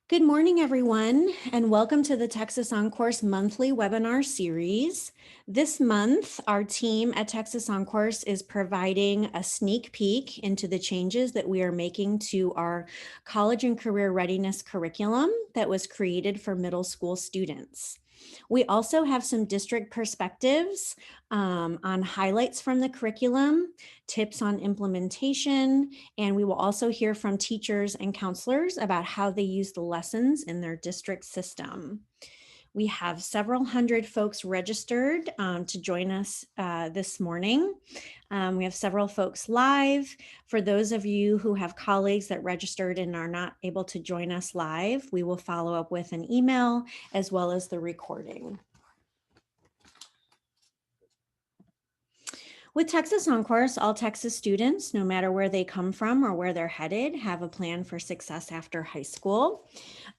Good morning, everyone, and welcome to the Texas OnCourse monthly webinar series. This month, our team at Texas OnCourse is providing a sneak peek into the changes that we are making to our college and career readiness curriculum that was created for middle school students. We also have some district perspectives on highlights from the curriculum, tips on implementation, and we will also hear from teachers and counselors about how they use the lessons in their district system. We have several hundred folks registered to join us this morning. We have several folks live. For those of you who have colleagues that registered and are not able to join us live, we will follow up with an email as well as the recording. With Texas OnCourse, all Texas students, no matter where they come from or where they're headed, have a plan for success after high school.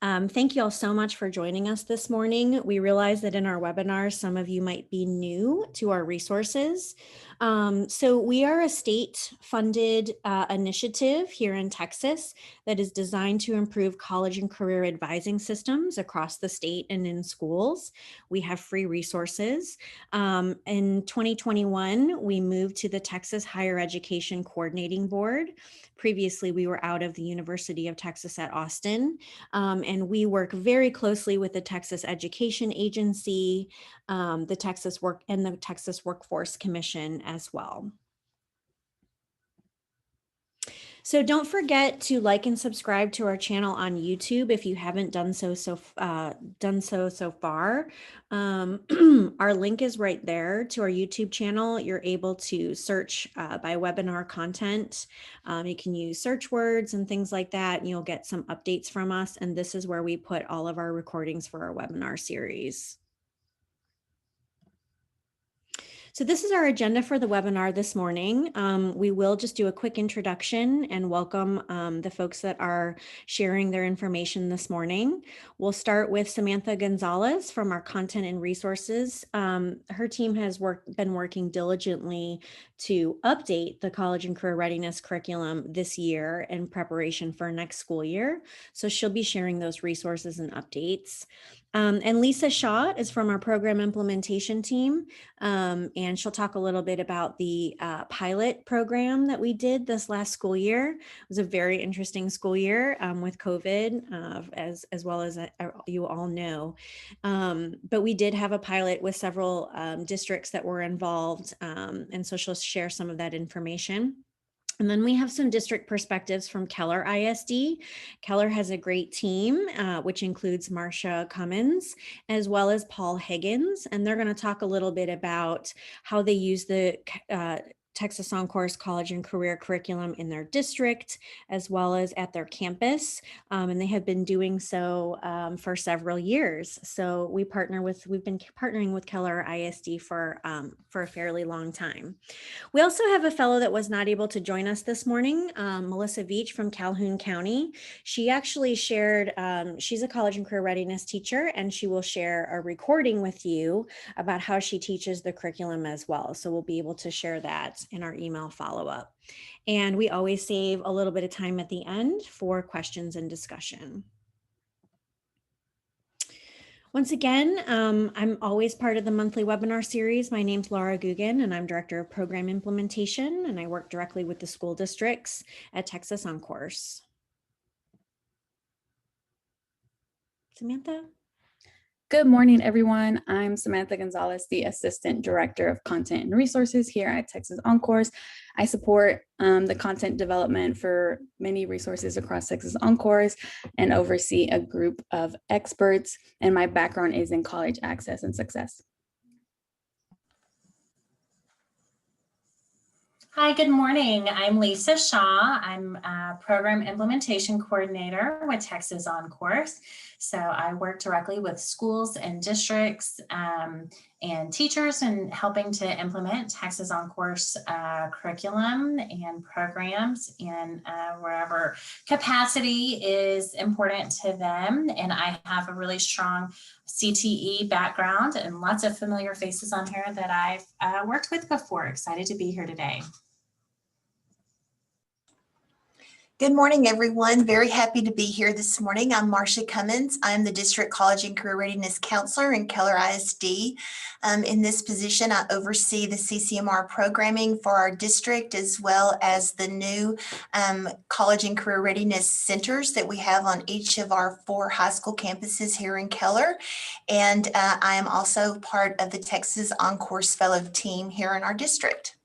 Thank you all so much for joining us this morning. We realize that in our webinars, some of you might be new to our resources. So we are a state-funded initiative here in Texas that is designed to improve college and career advising systems across the state and in schools. We have free resources. In 2021, we moved to the Texas Higher Education Coordinating Board. Previously, we were out of the University of Texas at Austin, and we work very closely with the Texas Education Agency, the Texas Workforce Commission as well. So don't forget to like and subscribe to our channel on YouTube if you haven't done so far. Our link is right there to our YouTube channel. You're able to search by webinar content. You can use search words and things like that, and you'll get some updates from us. And this is where we put all of our recordings for our webinar series. So this is our agenda for the webinar this morning. We will just do a quick introduction and welcome the folks that are sharing their information this morning. We'll start with Samantha Gonzalez from our Content and Resources. Her team has been working diligently to update the college and career readiness curriculum this year in preparation for next school year. So she'll be sharing those resources and updates. And Lisa Shaw is from our program implementation team, and she'll talk a little bit about the pilot program that we did this last school year. It was a very interesting school year with COVID, as well as you all know. But we did have a pilot with several districts that were involved, and so she'll share some of that information. And then we have some district perspectives from Keller ISD. Keller has a great team, which includes Marcia Cummins, as well as Paul Higgins. And they're going to talk a little bit about how they use the Texas OnCourse college and career curriculum in their district, as well as at their campus. And they have been doing so for several years. So we've been partnering with Keller ISD for a fairly long time. We also have a fellow that was not able to join us this morning, Melissa Veach from Calhoun County. She actually shared, she's a college and career readiness teacher, and she will share a recording with you about how she teaches the curriculum as well. So we'll be able to share that in our email follow-up. And we always save a little bit of time at the end for questions and discussion. Once again, I'm always part of the monthly webinar series. My name's Laura Guggen, and I'm Director of Program Implementation, and I work directly with the school districts at Texas OnCourse. Samantha? Good morning, everyone. I'm Samantha Gonzalez, the Assistant Director of Content and Resources here at Texas OnCourse. I support the content development for many resources across Texas OnCourse and oversee a group of experts, and my background is in college access and success. Hi, good morning. I'm Lisa Shaw. I'm a Program Implementation Coordinator with Texas OnCourse. So I work directly with schools and districts and teachers and helping to implement Texas OnCourse curriculum and programs in wherever capacity is important to them. And I have a really strong CTE background and lots of familiar faces on here that I've worked with before. Excited to be here today. Good morning, everyone. Very happy to be here this morning. I'm Marcia Cummins. I'm the District College and Career Readiness Counselor in Keller ISD. In this position, I oversee the CCMR programming for our district, as well as the new College and Career Readiness Centers that we have on each of our 4 high school campuses here in Keller. And I am also part of the Texas OnCourse Fellow team here in our district.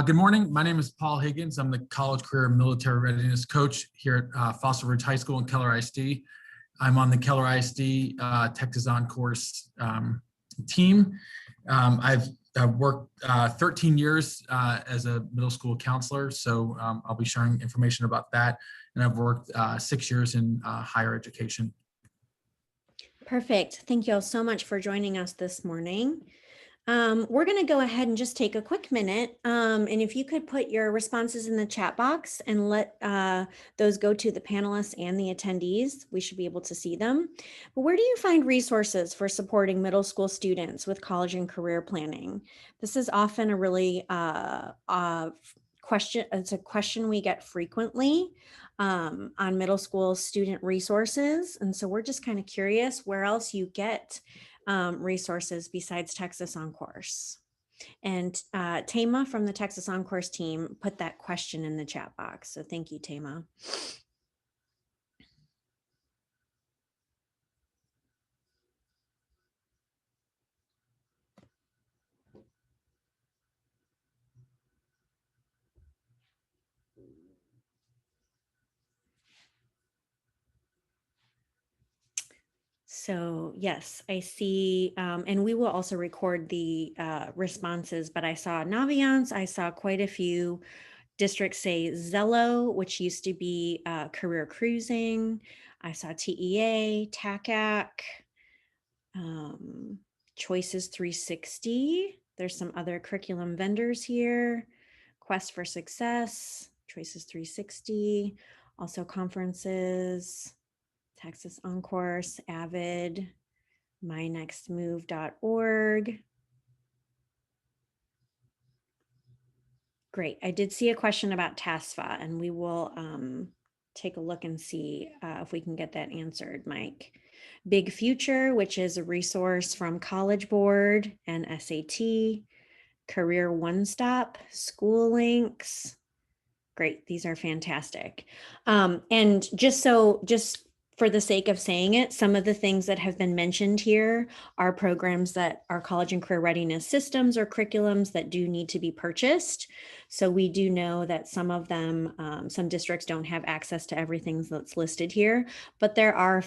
Good morning. My name is Paul Higgins. I'm the College Career and Military Readiness Coach here at Fossil Ridge High School in Keller ISD. I'm on the Keller ISD Texas OnCourse team. I've worked 13 years as a middle school counselor, so I'll be sharing information about that. And I've worked 6 years in higher education. Perfect. Thank you all so much for joining us this morning. We're going to go ahead and just take a quick minute. And if you could put your responses in the chat box and let those go to the panelists and the attendees, we should be able to see them. But where do you find resources for supporting middle school students with college and career planning? This is often a really question. It's a question we get frequently on middle school student resources. And so we're just kind of curious where else you get resources besides Texas OnCourse. And Tama from the Texas OnCourse team put that question in the chat box. So thank you, Tama. So yes, I see, and we will also record the responses, but I saw Naviance, I saw quite a few districts say Zello, which used to be Career Cruising. I saw TEA, TACAC, Choices 360. There's some other curriculum vendors here. Quest for Success, Choices 360, also conferences. Texas OnCourse, Avid, mynextmove.org. Great. I did see a question about TASFA, and we will take a look and see if we can get that answered, Mike. Big Future, which is a resource from College Board and SAT, Career One Stop, School Links. Great. These are fantastic. And just for the sake of saying it, some of the things that have been mentioned here are programs that are college and career readiness systems or curriculums that do need to be purchased. So we do know that some of them, some districts don't have access to everything that's listed here, but there are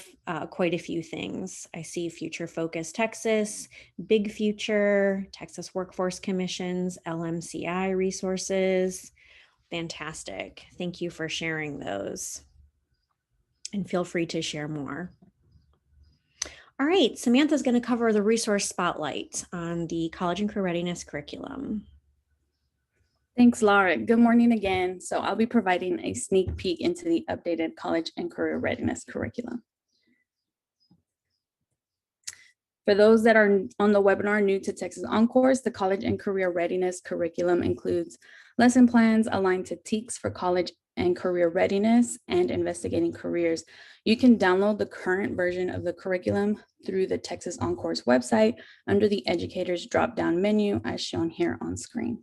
quite a few things. I see Future Focus Texas, Big Future, Texas Workforce Commissions, LMCI resources. Fantastic. Thank you for sharing those. And feel free to share more. All right, Samantha's going to cover the resource spotlight on the college and career readiness curriculum. Thanks, Laura. Good morning again. So I'll be providing a sneak peek into the updated college and career readiness curriculum. For those that are on the webinar new to Texas OnCourse, the college and career readiness curriculum includes lesson plans aligned to TEKS for college and career readiness and investigating careers. You can download the current version of the curriculum through the Texas OnCourse website under the educators drop-down menu as shown here on screen.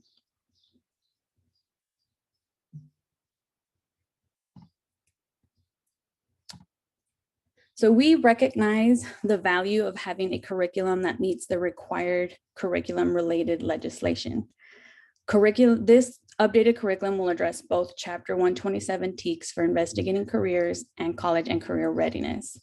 So we recognize the value of having a curriculum that meets the required curriculum-related legislation. This updated curriculum will address both Chapter 127 TEKS for investigating careers and college and career readiness.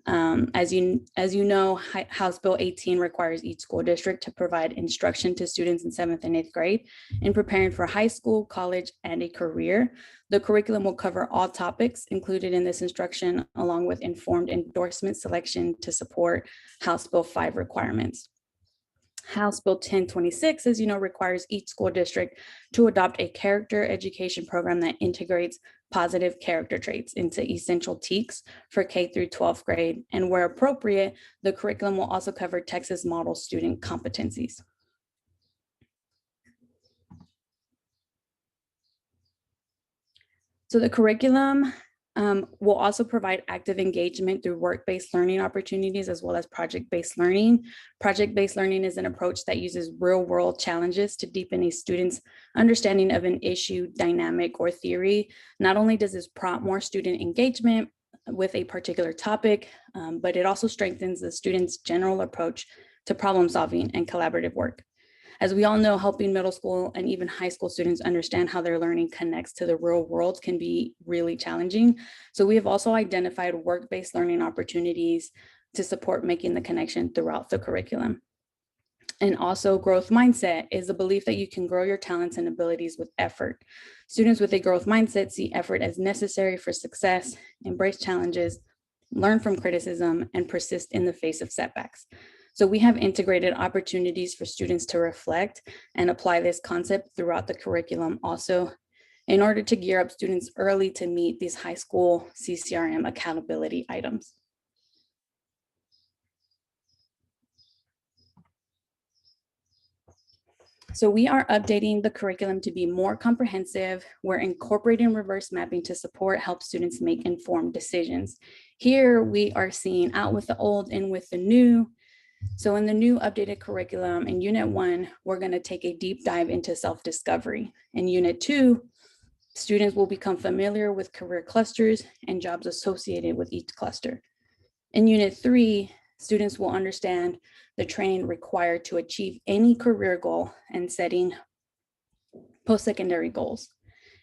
As you know, House Bill 18 requires each school district to provide instruction to students in 7th and 8th grade in preparing for high school, college, and a career. The curriculum will cover all topics included in this instruction, along with informed endorsement selection to support House Bill 5 requirements. House Bill 1026, as you know, requires each school district to adopt a character education program that integrates positive character traits into essential TEKS for K through 12th grade. And where appropriate, the curriculum will also cover Texas model student competencies. So the curriculum will also provide active engagement through work-based learning opportunities as well as project-based learning. Project-based learning is an approach that uses real-world challenges to deepen a student's understanding of an issue, dynamic, or theory. Not only does this prompt more student engagement with a particular topic, but it also strengthens the student's general approach to problem solving and collaborative work. As we all know, helping middle school and even high school students understand how their learning connects to the real world can be really challenging. So we have also identified work-based learning opportunities to support making the connection throughout the curriculum. And also growth mindset is the belief that you can grow your talents and abilities with effort. Students with a growth mindset see effort as necessary for success, embrace challenges, learn from criticism, and persist in the face of setbacks. So we have integrated opportunities for students to reflect and apply this concept throughout the curriculum also in order to gear up students early to meet these high school CCRM accountability items. So we are updating the curriculum to be more comprehensive. We're incorporating reverse mapping to support help students make informed decisions. Here we are seeing out with the old, in with the new. So in the new updated curriculum in Unit 1, we're going to take a deep dive into self-discovery. In Unit 2, students will become familiar with career clusters and jobs associated with each cluster. In Unit 3, students will understand the training required to achieve any career goal and setting post-secondary goals.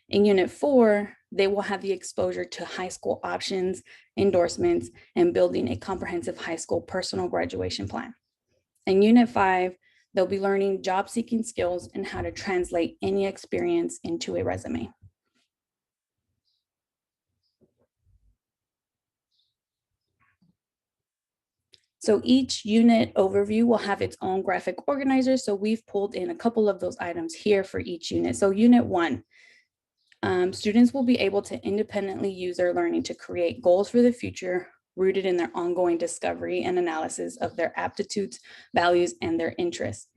In Unit 4, they will have the exposure to high school options, endorsements, and building a comprehensive high school personal graduation plan. In Unit 5, they'll be learning job-seeking skills and how to translate any experience into a resume. So each unit overview will have its own graphic organizer. So we've pulled in a couple of those items here for each unit. So Unit 1, students will be able to independently use their learning to create goals for the future, rooted in their ongoing discovery and analysis of their aptitudes, values, and their interests.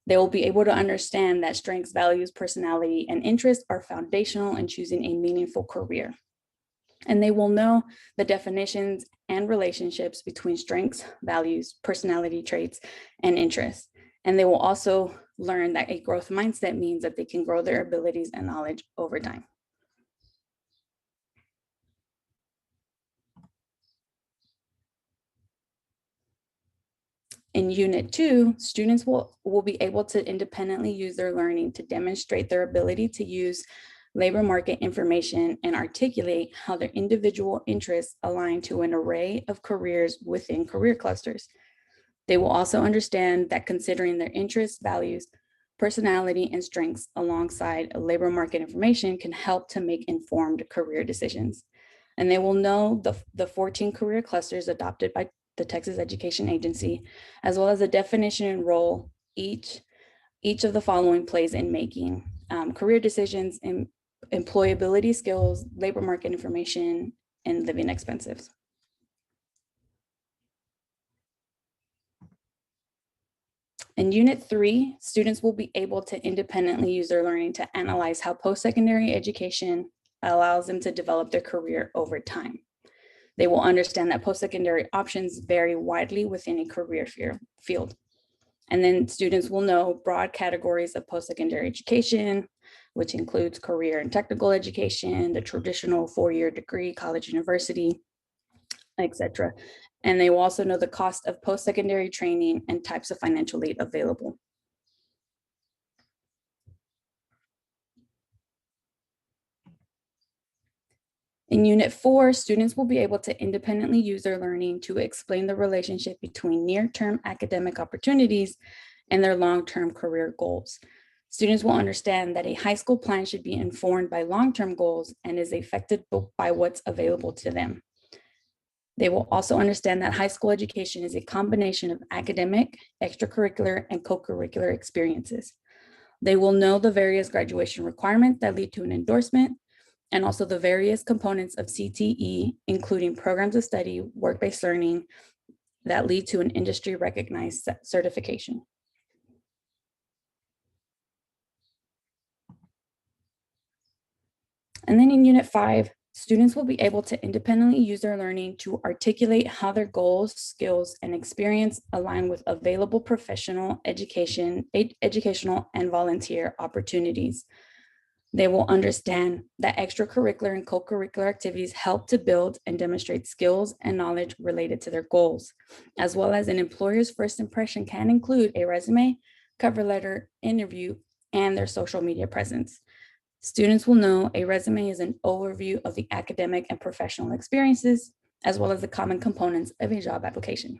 They will be able to understand that strengths, values, personality, and interests are foundational in choosing a meaningful career. And they will know the definitions and relationships between strengths, values, personality traits, and interests. And they will also learn that a growth mindset means that they can grow their abilities and knowledge over time. In Unit 2, students will be able to independently use their learning to demonstrate their ability to use labor market information and articulate how their individual interests align to an array of careers within career clusters. They will also understand that considering their interests, values, personality, and strengths alongside labor market information can help to make informed career decisions. And they will know the 14 career clusters adopted by the Texas Education Agency, as well as the definition and role each of the following plays in making career decisions, and employability skills, labor market information, and living expenses. In Unit 3, students will be able to independently use their learning to analyze how post-secondary education allows them to develop their career over time. They will understand that post-secondary options vary widely within a career field. And then students will know broad categories of post-secondary education, which includes career and technical education, the traditional 4-year degree, college, university, etc. And they will also know the cost of post-secondary training and types of financial aid available. In Unit 4, students will be able to independently use their learning to explain the relationship between near-term academic opportunities and their long-term career goals. Students will understand that a high school plan should be informed by long-term goals and is affected by what's available to them. They will also understand that high school education is a combination of academic, extracurricular, and co-curricular experiences. They will know the various graduation requirements that lead to an endorsement, and also the various components of CTE, including programs of study, work-based learning that lead to an industry recognized certification. And then in Unit 5, students will be able to independently use their learning to articulate how their goals, skills, and experience align with available professional educational and volunteer opportunities. They will understand that extracurricular and co-curricular activities help to build and demonstrate skills and knowledge related to their goals, as well as an employer's first impression can include a resume, cover letter, interview, and their social media presence. Students will know a resume is an overview of the academic and professional experiences, as well as the common components of a job application.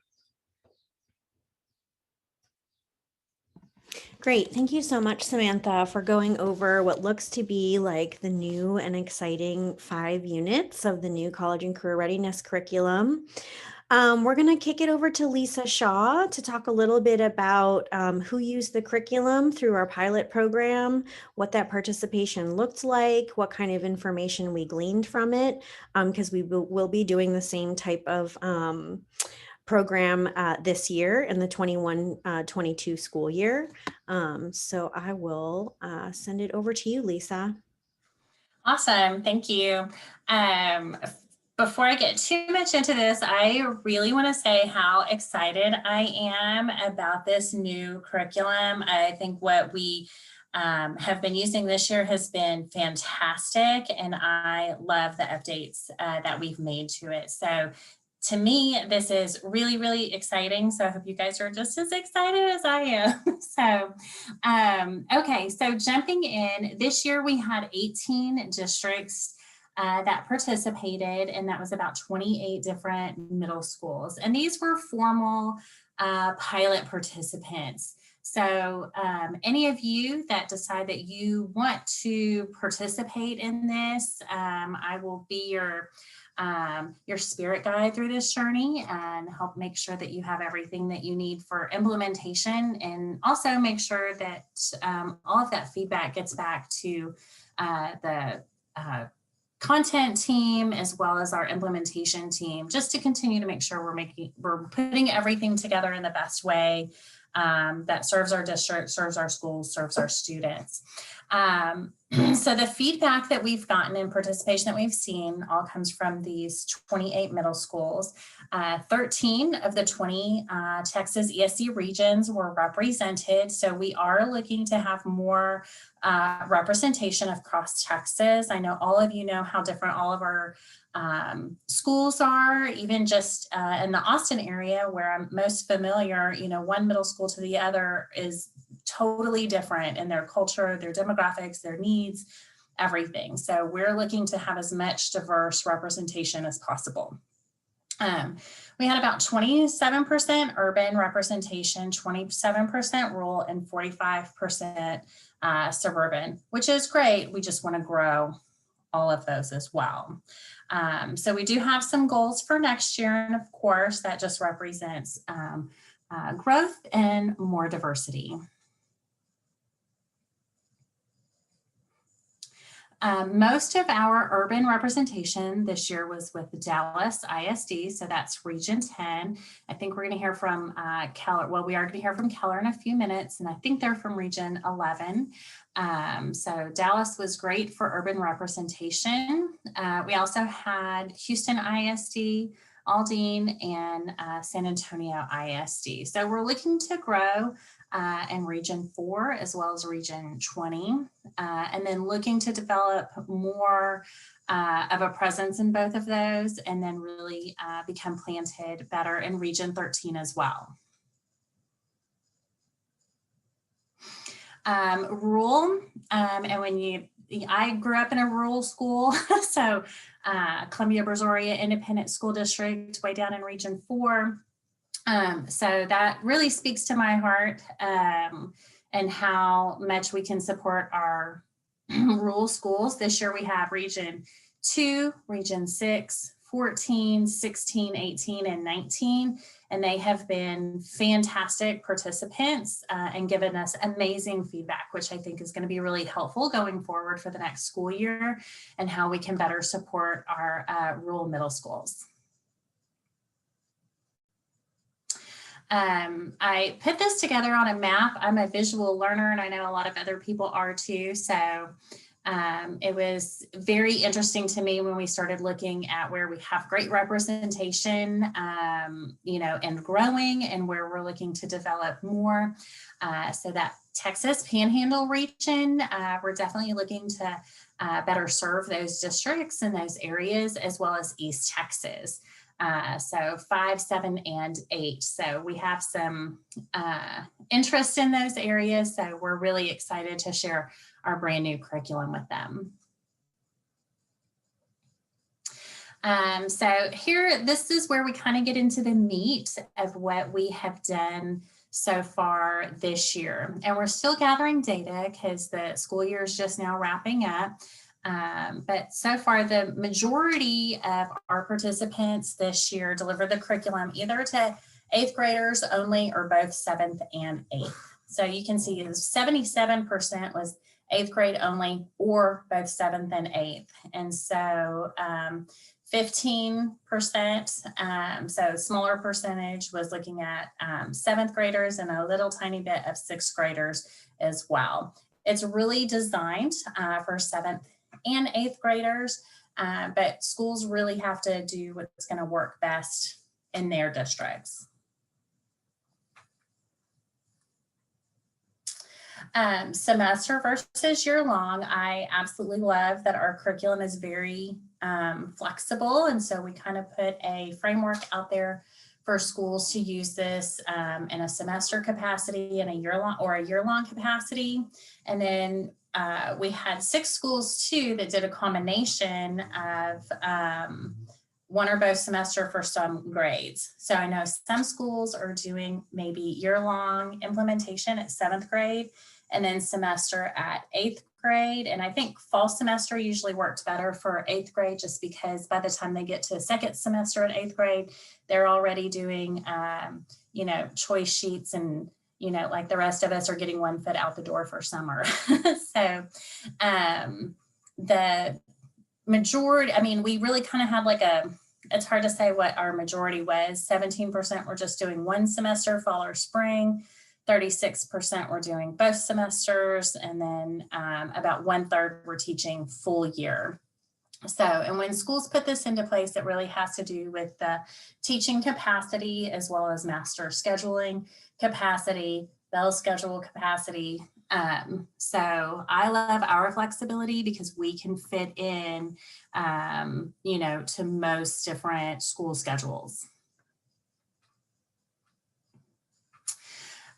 Great. Thank you so much, Samantha, for going over what looks to be like the new and exciting 5 units of the new college and career readiness curriculum. We're going to kick it over to Lisa Shaw to talk a little bit about who used the curriculum through our pilot program, what that participation looked like, what kind of information we gleaned from it, because we will be doing the same type of program this year in the 21-22 school year. So I will send it over to you, Lisa. Awesome. Thank you. Before I get too much into this, I really want to say how excited I am about this new curriculum. I think what we have been using this year has been fantastic, and I love the updates that we've made to it. So to me, this is really, really exciting. So I hope you guys are just as excited as I am. Okay, so jumping in, this year we had 18 districts that participated, and that was about 28 different middle schools. And these were formal pilot participants. So any of you that decide that you want to participate in this, I will be your spirit guide through this journey and help make sure that you have everything that you need for implementation, and also make sure that all of that feedback gets back to the content team as well as our implementation team, just to continue to make sure we're putting everything together in the best way that serves our district, serves our schools, serves our students. So the feedback that we've gotten and participation that we've seen all comes from these 28 middle schools. 13 of the 20 Texas ESC regions were represented. So we are looking to have more representation across Texas. I know all of you know how different all of our schools are, even just in the Austin area where I'm most familiar, one middle school to the other is totally different in their culture, their demographics, their needs, everything. So we're looking to have as much diverse representation as possible. We had about 27% urban representation, 27% rural, and 45% suburban, which is great. We just want to grow all of those as well. So we do have some goals for next year, and of course that just represents growth and more diversity. Most of our urban representation this year was with Dallas ISD, so that's Region 10. I think we're going to hear from Keller. Well, we are going to hear from Keller in a few minutes, and I think they're from Region 11. So Dallas was great for urban representation. We also had Houston ISD, Aldine, and San Antonio ISD. So we're looking to grow in Region 4 as well as Region 20, and then looking to develop more of a presence in both of those, and then really become planted better in Region 13 as well. Rural, and when I grew up in a rural school, so Columbia Brazoria Independent School District, way down in Region 4. So that really speaks to my heart, and how much we can support our rural schools. This year we have Region 2, Region 6, 14, 16, 18, and 19, and they have been fantastic participants and given us amazing feedback, which I think is going to be really helpful going forward for the next school year and how we can better support our rural middle schools. I put this together on a map. I'm a visual learner, and I know a lot of other people are too. So It was very interesting to me when we started looking at where we have great representation, and growing, and where we're looking to develop more. So that Texas Panhandle region, we're definitely looking to better serve those districts in those areas, as well as East Texas. So 5, 7, and 8. So we have some interest in those areas. So we're really excited to share our brand new curriculum with them. So here, this is where we kind of get into the meat of what we have done so far this year. And we're still gathering data because the school year is just now wrapping up. But so far, the majority of our participants this year delivered the curriculum either to 8th graders only or both 7th and 8th. So you can see 77% was 8th grade only or both 7th and 8th. And so 15%, so smaller percentage, was looking at 7th graders and a little tiny bit of 6th graders as well. It's really designed for 7th and 8th graders, but schools really have to do what's going to work best in their districts. Semester versus year long, I absolutely love that our curriculum is very flexible, and so we kind of put a framework out there for schools to use this in a semester capacity and a year-long capacity. And then we had 6 schools too that did a combination of 1 or both semester for some grades. So I know some schools are doing maybe year-long implementation at 7th grade and then semester at 8th grade. And I think fall semester usually works better for 8th grade, just because by the time they get to 2nd semester at 8th grade, they're already doing, choice sheets, and, like the rest of us are getting 1 foot out the door for summer. So the majority, we really kind of had it's hard to say what our majority was. 17% were just doing 1 semester, fall or spring. 36% were doing both semesters, and then about 1/3 were teaching full year. So, and when schools put this into place, it really has to do with the teaching capacity as well as master scheduling capacity, bell schedule capacity. So I love our flexibility because we can fit in, to most different school schedules.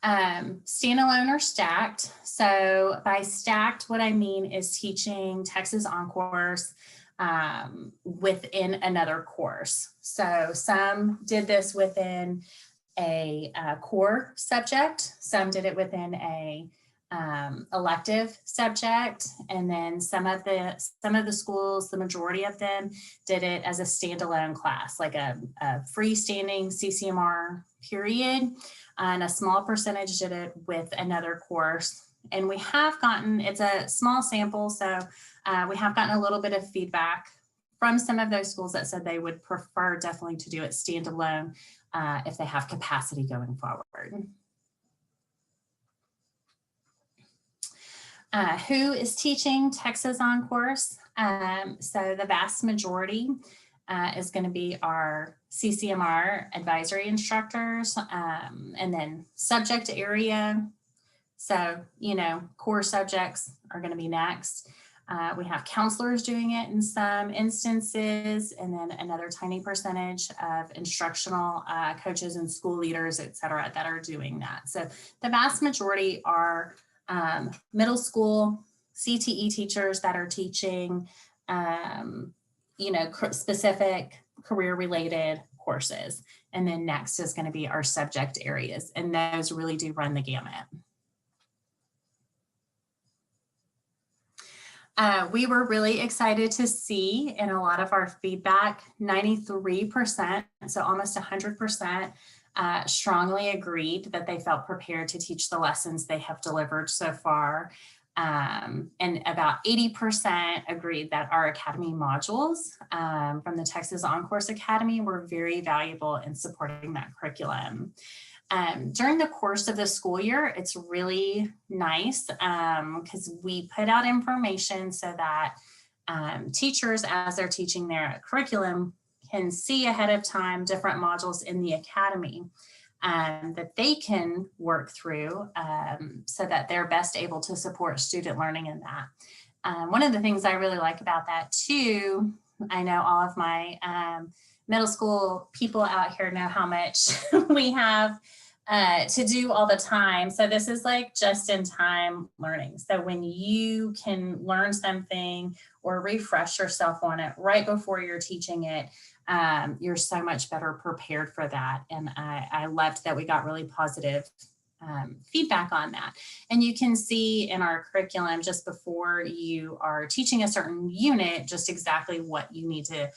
Standalone or stacked. So by stacked, what I mean is teaching Texas OnCourse within another course. So some did this within a core subject, some did it within a elective subject, and then some of the schools, the majority of them, did it as a standalone class, like a freestanding CCMR period, and a small percentage did it with another course. And we have gotten, it's a small sample, so we have gotten a little bit of feedback from some of those schools that said they would prefer definitely to do it standalone if they have capacity going forward. Who is teaching Texas OnCourse? So the vast majority is going to be our CCMR advisory instructors, and then subject area. So, core subjects are going to be next. We have counselors doing it in some instances, and then another tiny percentage of instructional coaches and school leaders, et cetera, that are doing that. So the vast majority are middle school CTE teachers that are teaching, specific career-related courses. And then next is going to be our subject areas, and those really do run the gamut. We were really excited to see in a lot of our feedback, 93%, so almost 100%, strongly agreed that they felt prepared to teach the lessons they have delivered so far. And about 80% agreed that our Academy modules from the Texas OnCourse Academy were very valuable in supporting that curriculum. During the course of the school year, it's really nice because we put out information so that teachers, as they're teaching their curriculum, can see ahead of time different modules in the academy that they can work through so that they're best able to support student learning in that. One of the things I really like about that too, I know all of my middle school people out here know how much we have to do all the time. So this is like just in time learning. So when you can learn something or refresh yourself on it right before you're teaching it, you're so much better prepared for that. And I loved that we got really positive feedback on that. And you can see in our curriculum just before you are teaching a certain unit, just exactly what you need to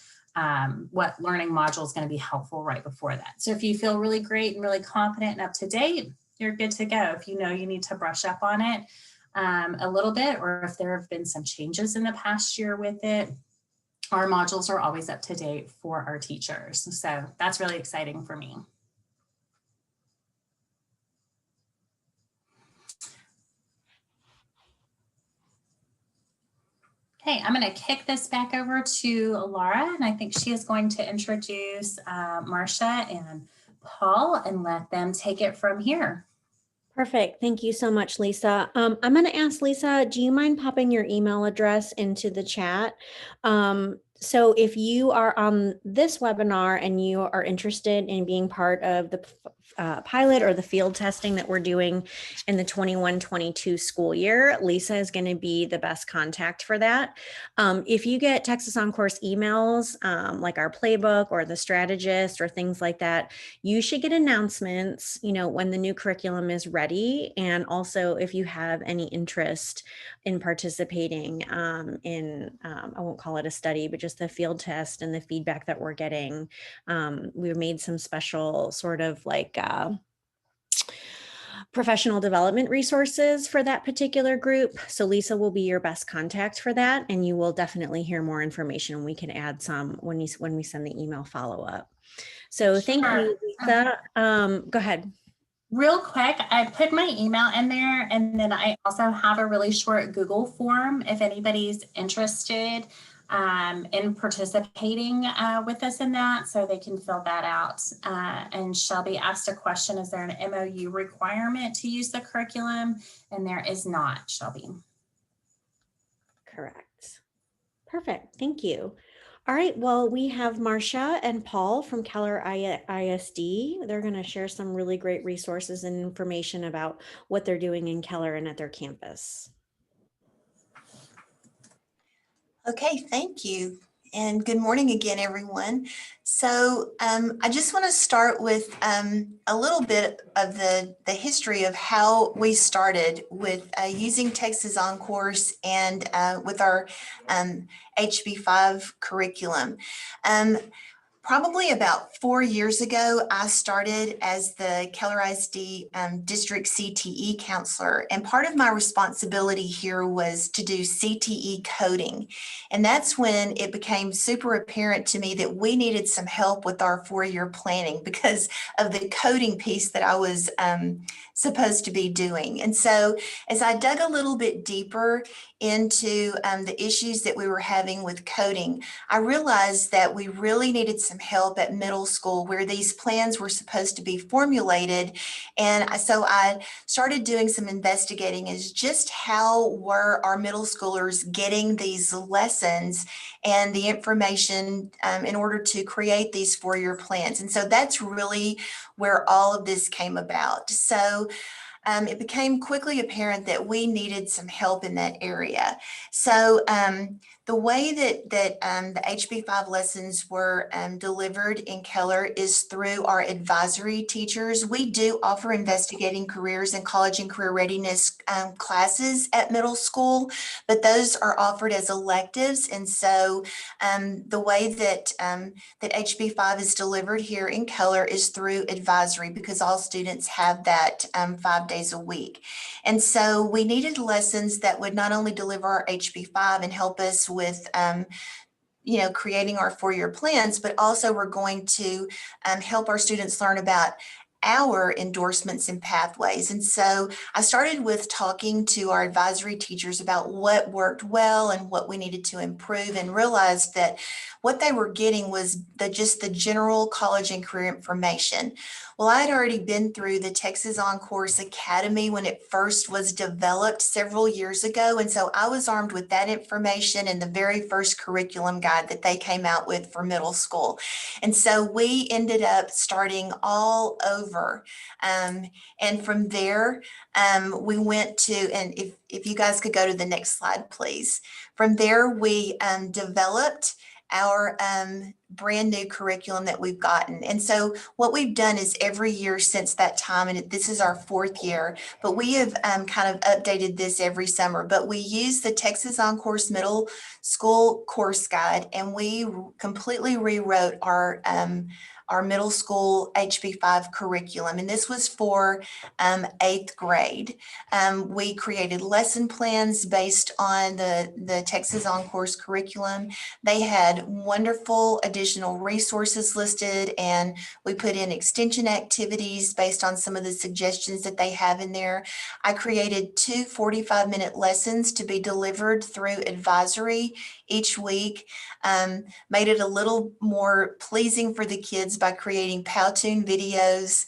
what learning module is going to be helpful right before that. So if you feel really great and really confident and up to date, you're good to go. If you know you need to brush up on it a little bit, or if there have been some changes in the past year with it, our modules are always up to date for our teachers. So that's really exciting for me. Okay, I'm going to kick this back over to Laura, and I think she is going to introduce Marcia and Paul and let them take it from here. Perfect. Thank you so much, Lisa. I'm going to ask Lisa, do you mind popping your email address into the chat? So if you are on this webinar and you are interested in being part of the pilot or the field testing that we're doing in the 21-22 school year, Lisa is going to be the best contact for that. If you get Texas OnCourse emails, like our playbook or the strategist or things like that, you should get announcements, when the new curriculum is ready. And also if you have any interest in participating in, I won't call it a study, but just the field test and the feedback that we're getting. We made some special sort of like professional development resources for that particular group. So Lisa will be your best contact for that. And you will definitely hear more information. We can add some when we send the email follow-up. So thank you, Lisa. Go ahead. Real quick, I put my email in there, and then I also have a really short Google form if anybody's interested in participating with us in that, so they can fill that out. And Shelby asked a question, is there an MOU requirement to use the curriculum? And there is not, Shelby. Correct. Perfect. Thank you. All right, well, we have Marcia and Paul from Keller ISD. They're going to share some really great resources and information about what they're doing in Keller and at their campus. Okay, thank you. And good morning again, everyone. So I just want to start with a little bit of the history of how we started with using Texas OnCourse and with our HB5 curriculum. Probably about 4 years ago, I started as the Keller ISD district CTE counselor. And part of my responsibility here was to do CTE coding. And that's when it became super apparent to me that we needed some help with our 4-year planning because of the coding piece that I was supposed to be doing. And so as I dug a little bit deeper into the issues that we were having with coding, I realized that we really needed some help at middle school where these plans were supposed to be formulated. And so I started doing some investigating as just how were our middle schoolers getting these lessons and the information in order to create these 4-year plans. And so that's really where all of this came about. So it became quickly apparent that we needed some help in that area. So the way that the HB5 lessons were delivered in Keller is through our advisory teachers. We do offer investigating careers and college and career readiness classes at middle school, but those are offered as electives. And so the way that HB5 is delivered here in Keller is through advisory because all students have that 5 days a week. And so we needed lessons that would not only deliver our HB5 and help us with creating our 4-year plans, but also we're going to help our students learn about our endorsements and pathways. And so I started with talking to our advisory teachers about what worked well and what we needed to improve, and realized that what they were getting was just the general college and career information. Well, I had already been through the Texas OnCourse Academy when it first was developed several years ago. And so I was armed with that information and the very first curriculum guide that they came out with for middle school. And so we ended up starting all over. And from there, we went to, and if you guys could go to the next slide, please. From there, we developed our brand new curriculum that we've gotten. And so what we've done is every year since that time, and this is our 4th year, but we have kind of updated this every summer, but we use the Texas OnCourse Middle School Course Guide, and we completely rewrote our middle school HB5 curriculum. And this was for 8th grade. We created lesson plans based on the Texas OnCourse curriculum. They had wonderful additional resources listed, and we put in extension activities based on some of the suggestions that they have in there. I created 2 45-minute lessons to be delivered through advisory each week, made it a little more pleasing for the kids by creating Powtoon videos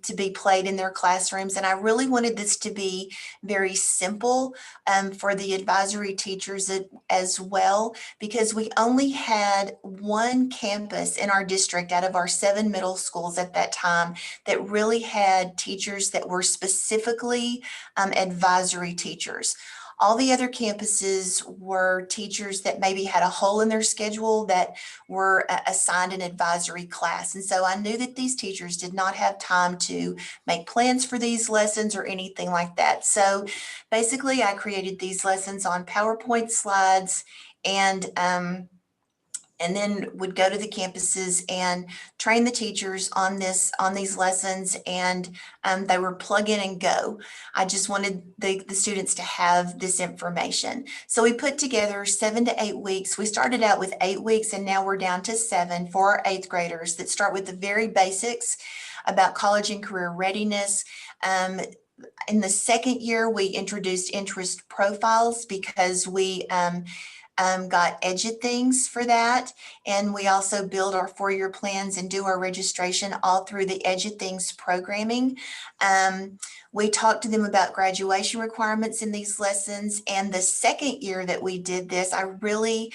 to be played in their classrooms. And I really wanted this to be very simple for the advisory teachers as well, because we only had one campus in our district out of our 7 middle schools at that time that really had teachers that were specifically advisory teachers. All the other campuses were teachers that maybe had a hole in their schedule that were assigned an advisory class. And so I knew that these teachers did not have time to make plans for these lessons or anything like that. So basically, I created these lessons on PowerPoint slides, and then would go to the campuses and train the teachers on these lessons, and they were plug in and go. I just wanted the students to have this information. So we put together 7 to 8 weeks. We started out with 8 weeks, and now we're down to 7 for our 8th graders that start with the very basics about college and career readiness. In the 2nd year, we introduced interest profiles because we got EduThings for that. And we also build our 4-year plans and do our registration all through the EduThings programming. We talked to them about graduation requirements in these lessons. And the 2nd year that we did this, I really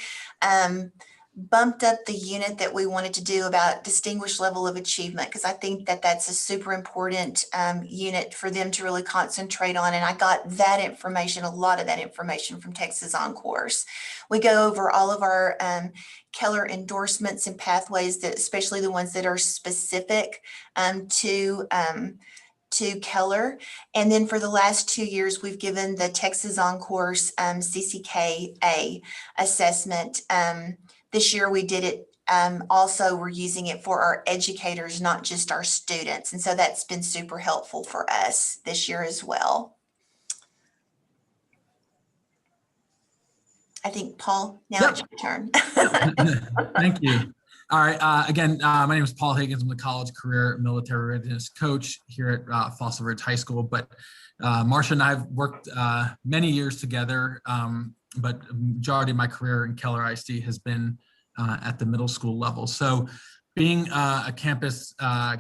bumped up the unit that we wanted to do about distinguished level of achievement, because I think that that's a super important unit for them to really concentrate on. And I got that information, a lot of that information from Texas OnCourse. We go over all of our Keller endorsements and pathways, that especially the ones that are specific to Keller. And then for the last 2 years, we've given the Texas OnCourse CCKA assessment. This year we did it, also we're using it for our educators, not just our students. And so that's been super helpful for us this year as well. I think, Paul, now it's your turn. Thank you. All right. Again, my name is Paul Higgins. I'm the college career military readiness coach here at Fossil Ridge High School. But Marcia and I have worked many years together, but majority of my career in Keller ISD has been at the middle school level. So being a campus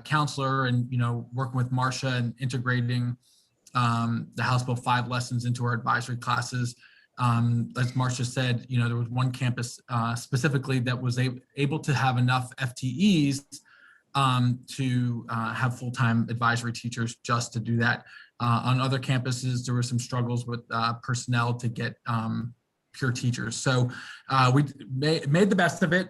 counselor and, working with Marcia and integrating the House Bill 5 lessons into our advisory classes, as Marcia said, there was one campus specifically that was able to have enough FTEs to have full-time advisory teachers just to do that. On other campuses, there were some struggles with personnel to get pure teachers. So we made the best of it,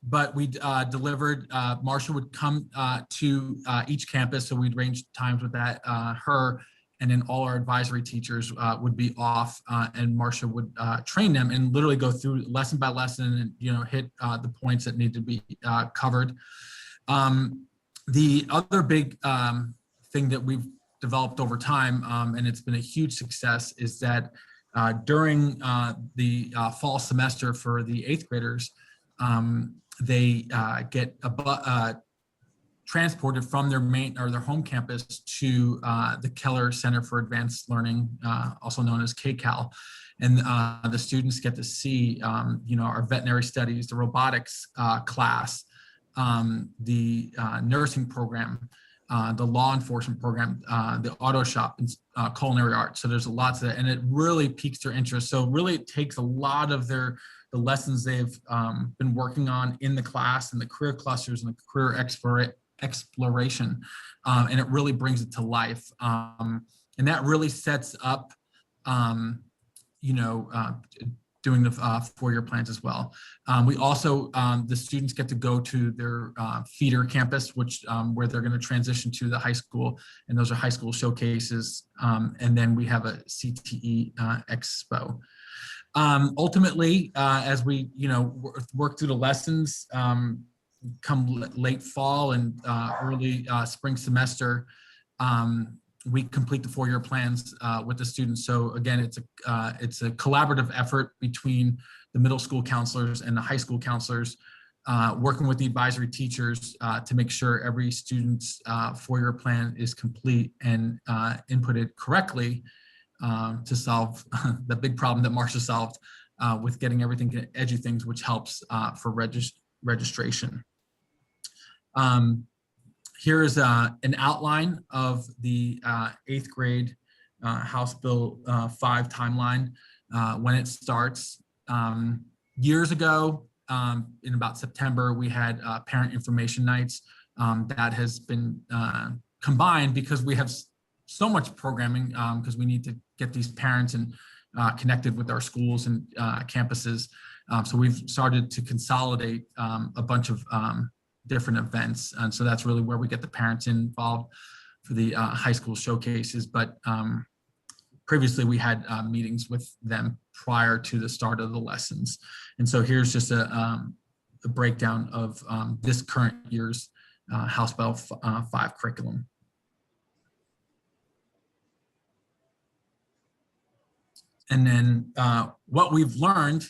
but we delivered. Marcia would come to each campus, so we'd arrange times with her, and then all our advisory teachers would be off, and Marcia would train them and literally go through lesson by lesson and hit the points that need to be covered. The other big thing that we've developed over time, and it's been a huge success, is that during the fall semester for the 8th graders, they get transported from their main or their home campus to the Keller Center for Advanced Learning, also known as KCAL. And the students get to see, our veterinary studies, the robotics class, the nursing program, the law enforcement program, the auto shop, and culinary arts. So there's lots of that, and it really piques their interest. So really it takes a lot of the lessons they've been working on in the class and the career clusters and the career exploration, and it really brings it to life. And that really sets up, doing the 4-year plans as well. We also, the students get to go to their feeder campus, which where they're going to transition to the high school, and those are high school showcases. And then we have a CTE expo. Ultimately, as we work through the lessons, come late fall and early spring semester, we complete the 4-year plans with the students. So again, it's a collaborative effort between the middle school counselors and the high school counselors, working with the advisory teachers to make sure every student's 4-year plan is complete and inputted correctly to solve the big problem that Marcia solved with getting everything to EduThings, which helps for registration. Here is an outline of the 8th grade House Bill 5 timeline when it starts. Years ago, in about September, we had parent information nights. That has been combined because we have so much programming, because we need to get these parents and connected with our schools and campuses. So we've started to consolidate a bunch of different events. And so that's really where we get the parents involved for the high school showcases. But previously we had meetings with them prior to the start of the lessons. And so here's just a breakdown of this current year's House Bill 5 curriculum. And then what we've learned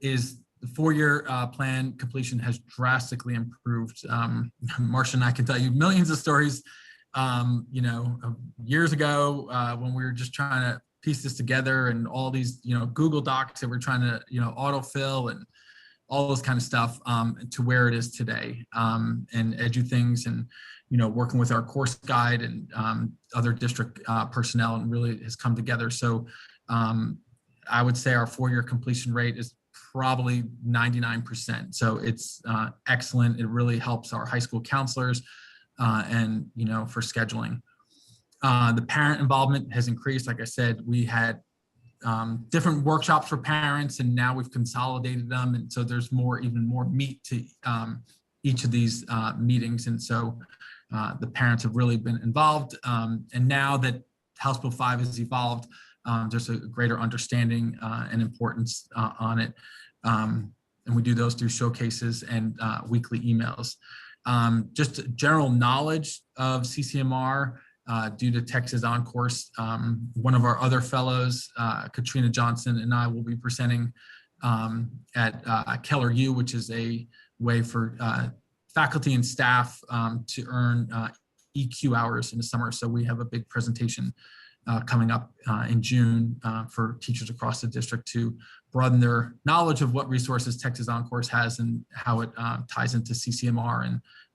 is the 4-year plan completion has drastically improved. Marcia and I can tell you millions of stories, years ago when we were just trying to piece this together, and all these, Google Docs that we're trying to, autofill and all this kind of stuff, to where it is today. And EduThings and, working with our course guide and other district personnel, and really has come together. So I would say our 4-year completion rate is probably 99%. So it's excellent. It really helps our high school counselors and, for scheduling. The parent involvement has increased. Like I said, we had different workshops for parents, and now we've consolidated them. And so there's even more meat to each of these meetings. And so the parents have really been involved. And now that House Bill 5 has evolved, there's a greater understanding and importance on it. And we do those through showcases and weekly emails. Just general knowledge of CCMR due to TEKS OnCourse. One of our other fellows, Katrina Johnson, and I will be presenting at Keller U, which is a way for faculty and staff to earn EQ hours in the summer. So we have a big presentation coming up in June for teachers across the district to broaden their knowledge of what resources TEKS OnCourse has and how it ties into CCMR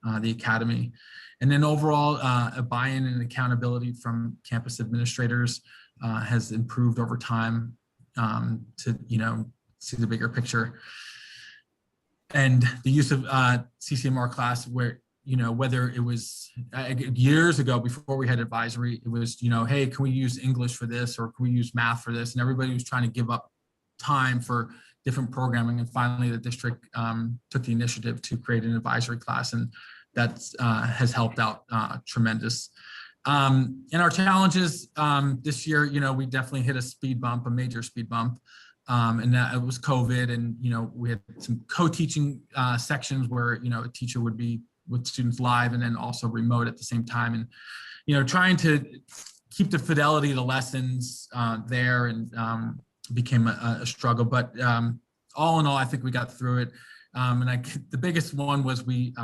and the academy. And then overall, a buy-in and accountability from campus administrators has improved over time to see the bigger picture. And the use of CCMR class, where whether it was years ago before we had advisory, it was, hey, can we use English for this, or can we use math for this? And everybody was trying to give up time for different programming. And finally, the district took the initiative to create an advisory class, and that has helped out tremendous. And our challenges this year, we definitely hit a major speed bump. And that it was COVID, and we had some co-teaching sections where a teacher would be with students live and then also remote at the same time, and trying to keep the fidelity of the lessons there, and became a struggle. But all in all, I think we got through it. And the biggest one was we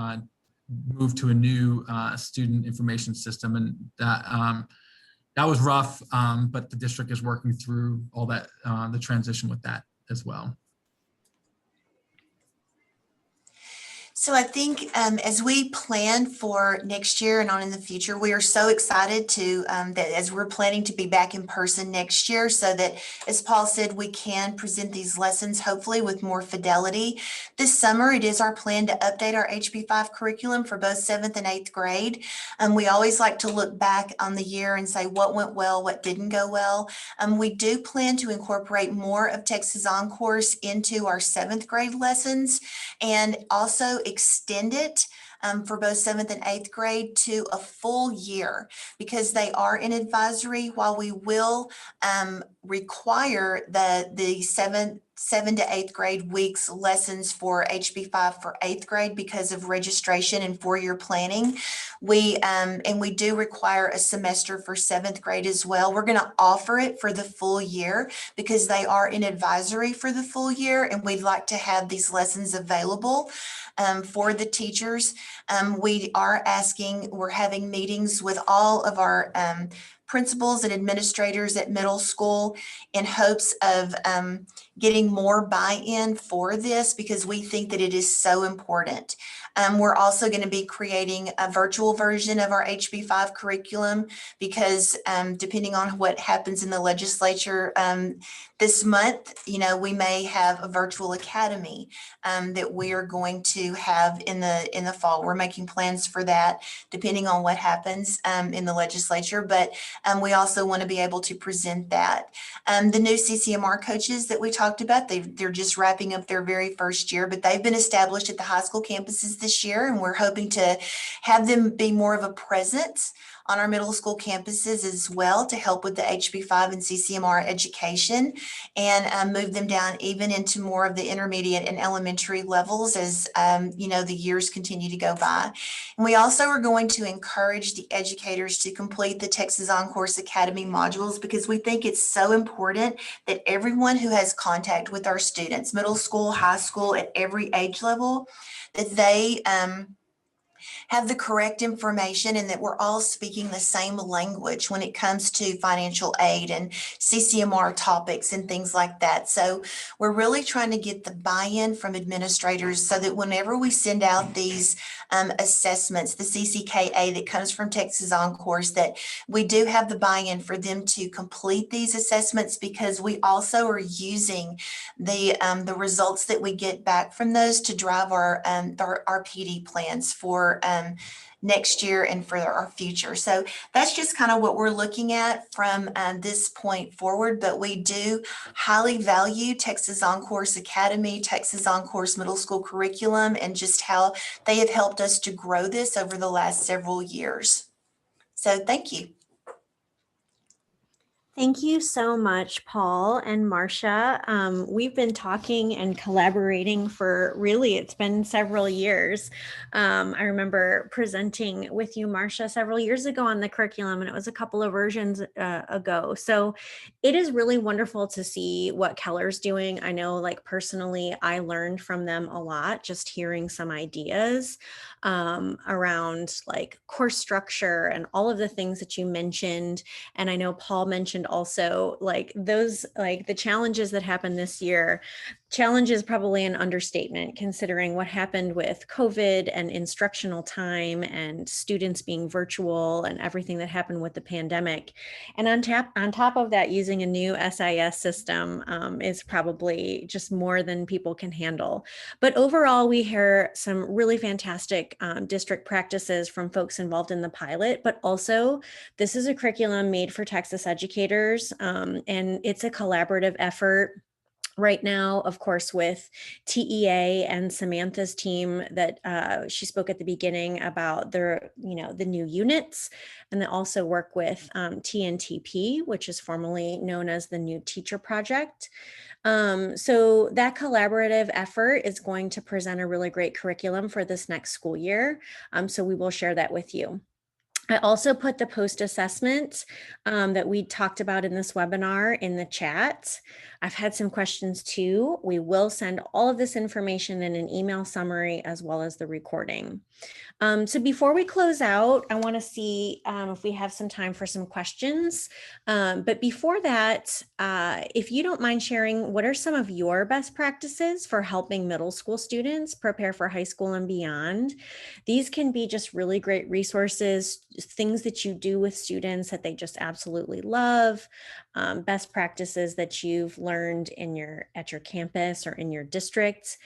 move to a new student information system, and that was rough, but the district is working through all that, the transition with that as well. So I think as we plan for next year and on in the future, we are so excited to that as we're planning to be back in person next year, so that, as Paul said, we can present these lessons hopefully with more fidelity. This summer, it is our plan to update our HB5 curriculum for both 7th and 8th grade. We always like to look back on the year and say what went well, what didn't go well. We do plan to incorporate more of Texas OnCourse into our 7th grade lessons, and also extend it for both 7th and 8th grade to a full year, because they are in advisory. While we will require the 7 to 8th grade weeks lessons for HB5 for 8th grade because of registration and 4-year planning, we do require a semester for 7th grade as well. We're going to offer it for the full year because they are in advisory for the full year, and we'd like to have these lessons available for the teachers. We're having meetings with all of our principals and administrators at middle school in hopes of getting more buy-in for this, because we think that it is so important. We're also going to be creating a virtual version of our HB5 curriculum because depending on what happens in the legislature this month, we may have a virtual academy that we are going to have in the fall. We're making plans for that depending on what happens in the legislature, but we also want to be able to present that. The new CCMR coaches that we talked about, they're just wrapping up their very first year, but they've been established at the high school campuses this year, and we're hoping to have them be more of a presence on our middle school campuses as well to help with the HB5 and CCMR education, and move them down even into more of the intermediate and elementary levels as the years continue to go by. And we also are going to encourage the educators to complete the Texas OnCourse Academy modules, because we think it's so important that everyone who has contact with our students, middle school, high school, at every age level, that they have the correct information and that we're all speaking the same language when it comes to financial aid and CCMR topics and things like that. So we're really trying to get the buy-in from administrators so that whenever we send out these assessments, the CCKA that comes from Texas OnCourse, that we do have the buy-in for them to complete these assessments, because we also are using the results that we get back from those to drive our PD plans for next year and for our future. So that's just kind of what we're looking at from this point forward. But we do highly value Texas OnCourse Academy, Texas OnCourse Middle School curriculum, and just how they have helped us to grow this over the last several years. So thank you. Thank you so much, Paul and Marcia. We've been talking and collaborating for it's been several years. I remember presenting with you, Marcia, several years ago on the curriculum, and it was a couple of versions ago. So it is really wonderful to see what Keller's doing. I know, personally, I learned from them a lot, just hearing some ideas around course structure and all of the things that you mentioned. And I know Paul mentioned also the challenges that happened this year. Challenge is probably an understatement, considering what happened with COVID and instructional time and students being virtual and everything that happened with the pandemic. And on top of that, using a new SIS system is probably just more than people can handle. But overall, we hear some really fantastic district practices from folks involved in the pilot, but also this is a curriculum made for Texas educators, and it's a collaborative effort. Right now, of course, with TEA and Samantha's team that she spoke at the beginning about the new units, and they also work with TNTP, which is formerly known as the New Teacher Project. So that collaborative effort is going to present a really great curriculum for this next school year. So we will share that with you. I also put the post assessment that we talked about in this webinar in the chat. I've had some questions too. We will send all of this information in an email summary as well as the recording. So before we close out, I want to see if we have some time for some questions. But before that, if you don't mind sharing, what are some of your best practices for helping middle school students prepare for high school and beyond? These can be just really great resources, things that you do with students that they just absolutely love, best practices that you've learned at your campus or in your district.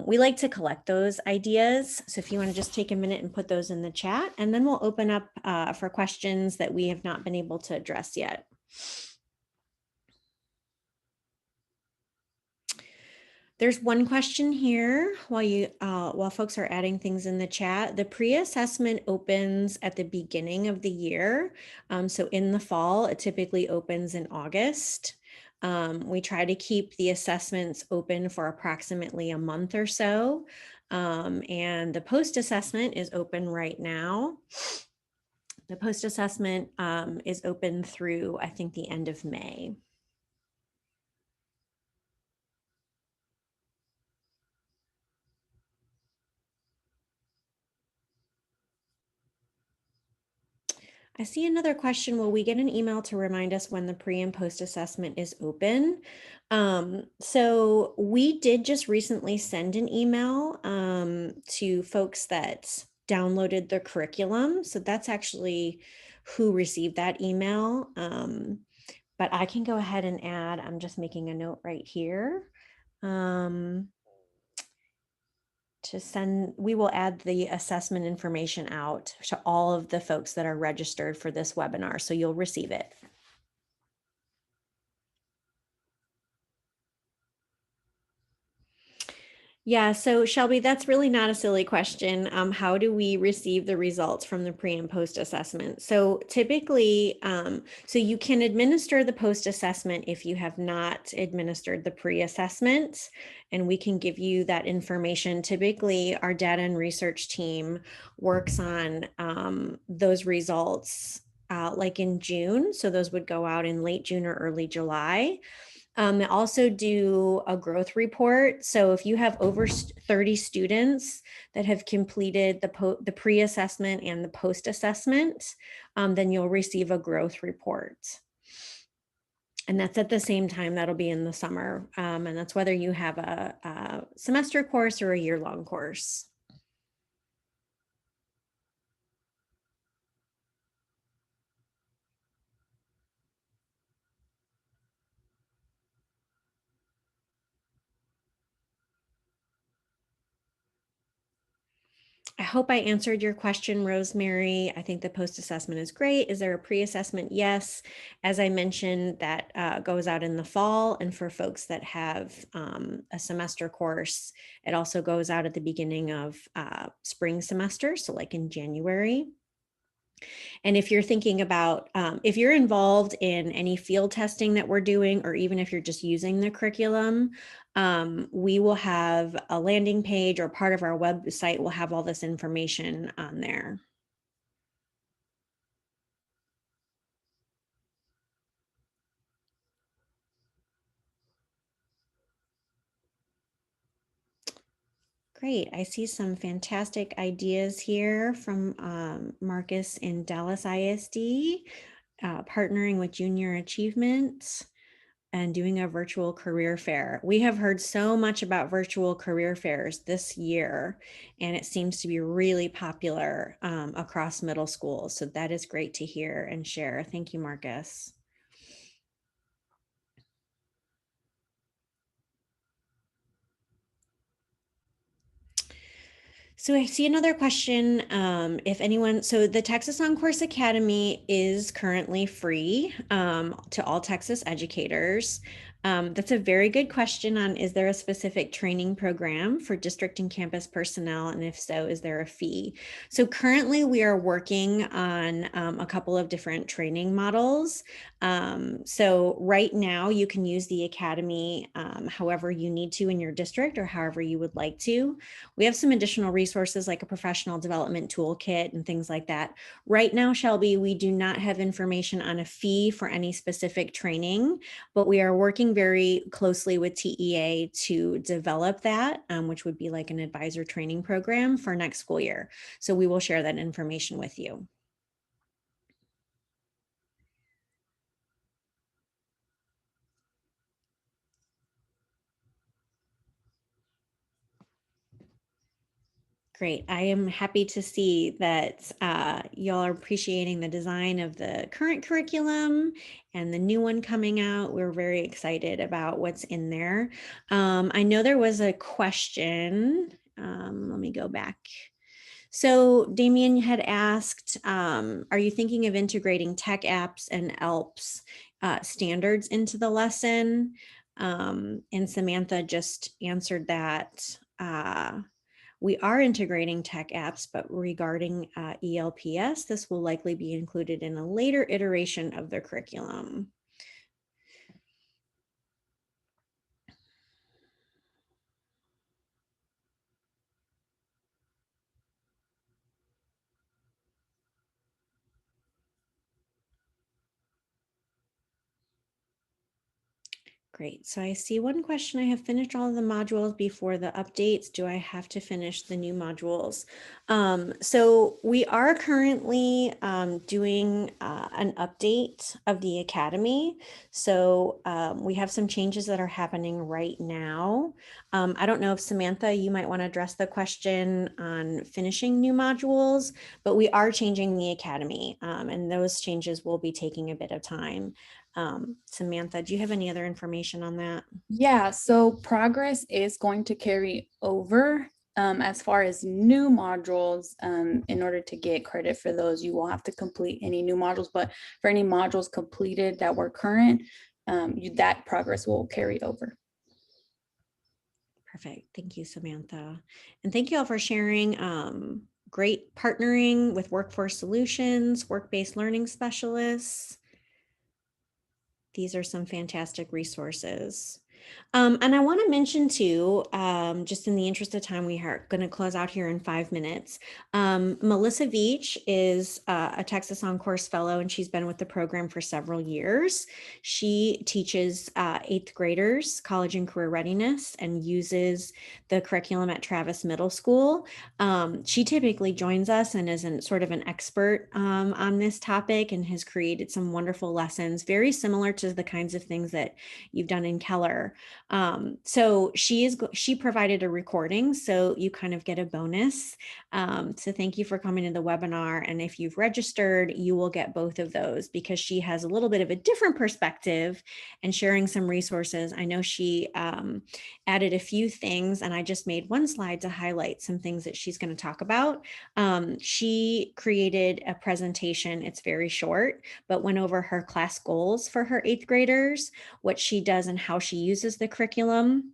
We like to collect those ideas. So if you want to just take a minute and put those in the chat, and then we'll open up for questions that we have not been able to address yet. There's one question here while folks are adding things in the chat. The pre-assessment opens at the beginning of the year. So in the fall, it typically opens in August. We try to keep the assessments open for approximately a month or so. And the post-assessment is open right now. The post-assessment is open through, I think, the end of May. I see another question. Will we get an email to remind us when the pre and post assessment is open? So we did just recently send an email to folks that downloaded the curriculum. So that's actually who received that email. But I can go ahead and add, I'm just making a note right here. We will add the assessment information out to all of the folks that are registered for this webinar, so you'll receive it. Yeah, so Shelby, that's really not a silly question. How do we receive the results from the pre and post assessment? So typically, so you can administer the post assessment if you have not administered the pre-assessment, and we can give you that information. Typically, our data and research team works on those results like in June. So those would go out in late June or early July. They also do a growth report. So if you have over 30 students that have completed the pre-assessment and the post-assessment, then you'll receive a growth report. And that's at the same time, that'll be in the summer. And that's whether you have a semester course or a year-long course. I hope I answered your question, Rosemary. I think the post-assessment is great. Is there a pre-assessment? Yes. As I mentioned, that goes out in the fall. And for folks that have a semester course, it also goes out at the beginning of spring semester, so like in January. And if you're thinking about, if you're involved in any field testing that we're doing, or even if you're just using the curriculum, we will have a landing page, or part of our website will have all this information on there. Great. I see some fantastic ideas here from Marcus in Dallas ISD, partnering with Junior Achievement and doing a virtual career fair. We have heard so much about virtual career fairs this year, and it seems to be really popular across middle schools. So that is great to hear and share. Thank you, Marcus. So I see another question. If anyone, so the Texas OnCourse Academy is currently free to all Texas educators. That's a very good question on, is there a specific training program for district and campus personnel? And if so, is there a fee? So currently we are working on a couple of different training models. So right now you can use the Academy however you need to in your district or however you would like to. We have some additional resources like a professional development toolkit and things like that. Right now, Shelby, we do not have information on a fee for any specific training, but we are working very closely with TEA to develop that, which would be like an advisor training program for next school year. So we will share that information with you. Great. I am happy to see that y'all are appreciating the design of the current curriculum and the new one coming out. We're very excited about what's in there. I know there was a question. Let me go back. So Damien had asked, are you thinking of integrating tech apps and ELPS standards into the lesson? And Samantha just answered that. We are integrating tech apps, but regarding ELPS, this will likely be included in a later iteration of the curriculum. Great. So I see one question. I have finished all of the modules before the updates. Do I have to finish the new modules? So we are currently doing an update of the Academy. So we have some changes that are happening right now. I don't know if Samantha, you might want to address the question on finishing new modules, but we are changing the Academy and those changes will be taking a bit of time. Samantha, do you have any other information on that? Yeah, so progress is going to carry over as far as new modules. In order to get credit for those, you will have to complete any new modules, but for any modules completed that were current, that progress will carry over. Perfect. Thank you, Samantha. And thank you all for sharing. Great partnering with Workforce Solutions, work-based learning specialists. These are some fantastic resources. And I want to mention too, just in the interest of time, we are going to close out here in 5 minutes. Melissa Veach is a Texas OnCourse fellow, and she's been with the program for several years. She teaches 8th graders college and career readiness and uses the curriculum at Travis Middle School. She typically joins us and is sort of an expert on this topic and has created some wonderful lessons, very similar to the kinds of things that you've done in Keller. So she provided a recording, so you kind of get a bonus. So thank you for coming to the webinar. And if you've registered, you will get both of those because she has a little bit of a different perspective and sharing some resources. I know she added a few things, and I just made one slide to highlight some things that she's going to talk about. She created a presentation. It's very short, but went over her class goals for her 8th graders, what she does and how she uses the curriculum,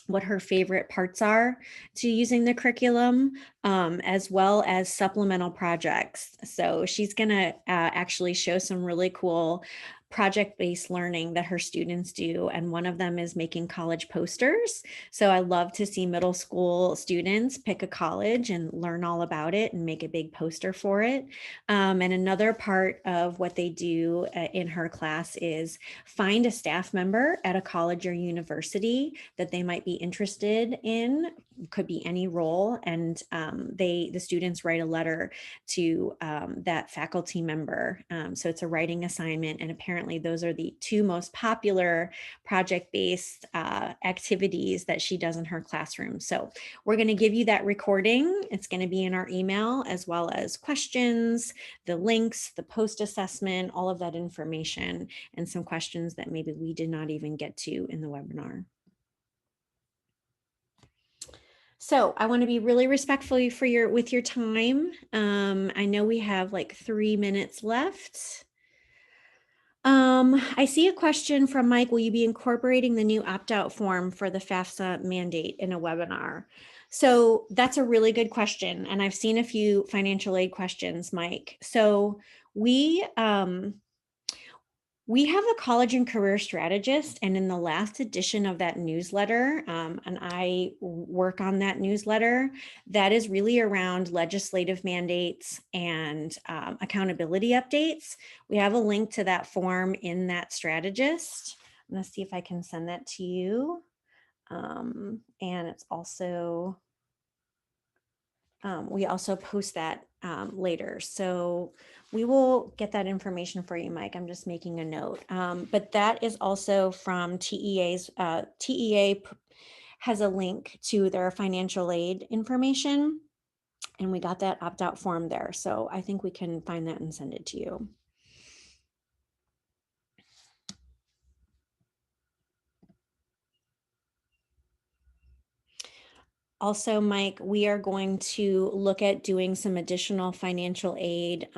what her favorite parts are to using the curriculum, as well as supplemental projects. So she's going to actually show some really cool project-based learning that her students do. And one of them is making college posters. So I love to see middle school students pick a college and learn all about it and make a big poster for it. And another part of what they do in her class is find a staff member at a college or university that they might be interested in. Could be any role, and the students write a letter to that faculty member. So it's a writing assignment, and apparently those are the 2 most popular project-based activities that she does in her classroom. So we're going to give you that recording. It's going to be in our email, as well as questions, the links, the post assessment, all of that information, and some questions that maybe we did not even get to in the webinar. So I want to be really respectful with your time. I know we have like 3 minutes left. I see a question from Mike. Will you be incorporating the new opt-out form for the FAFSA mandate in a webinar? So that's a really good question. And I've seen a few financial aid questions, Mike. So we have a college and career strategist, and in the last edition of that newsletter, and I work on that newsletter, that is really around legislative mandates and accountability updates. We have a link to that form in that strategist. I'm going to see if I can send that to you. And it's also, we also post that later. So we will get that information for you, Mike. I'm just making a note. But that is also from TEA's. TEA has a link to their financial aid information, and we got that opt-out form there. So I think we can find that and send it to you. Also, Mike, we are going to look at doing some additional financial aid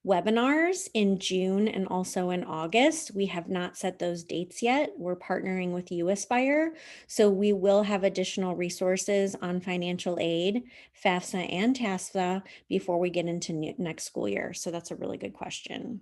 webinars in June and also in August. We have not set those dates yet. We're partnering with Aspire, so we will have additional resources on financial aid, FAFSA and TASFA before we get into next school year. So that's a really good question.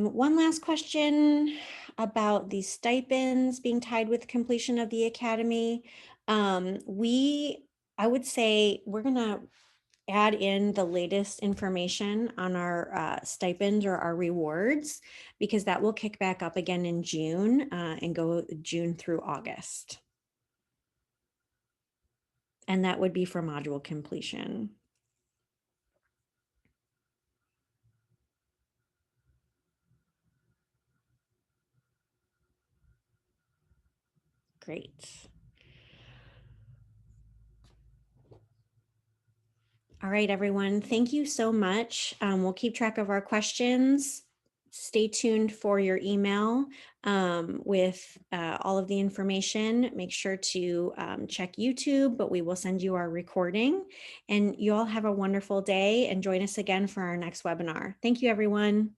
One last question about the stipends being tied with completion of the academy. I would say we're gonna add in the latest information on our stipends or our rewards, because that will kick back up again in June and go June through August. And that would be for module completion. Great. All right, everyone. Thank you so much. We'll keep track of our questions. Stay tuned for your email with all of the information. Make sure to check YouTube, but we will send you our recording. And you all have a wonderful day and join us again for our next webinar. Thank you, everyone.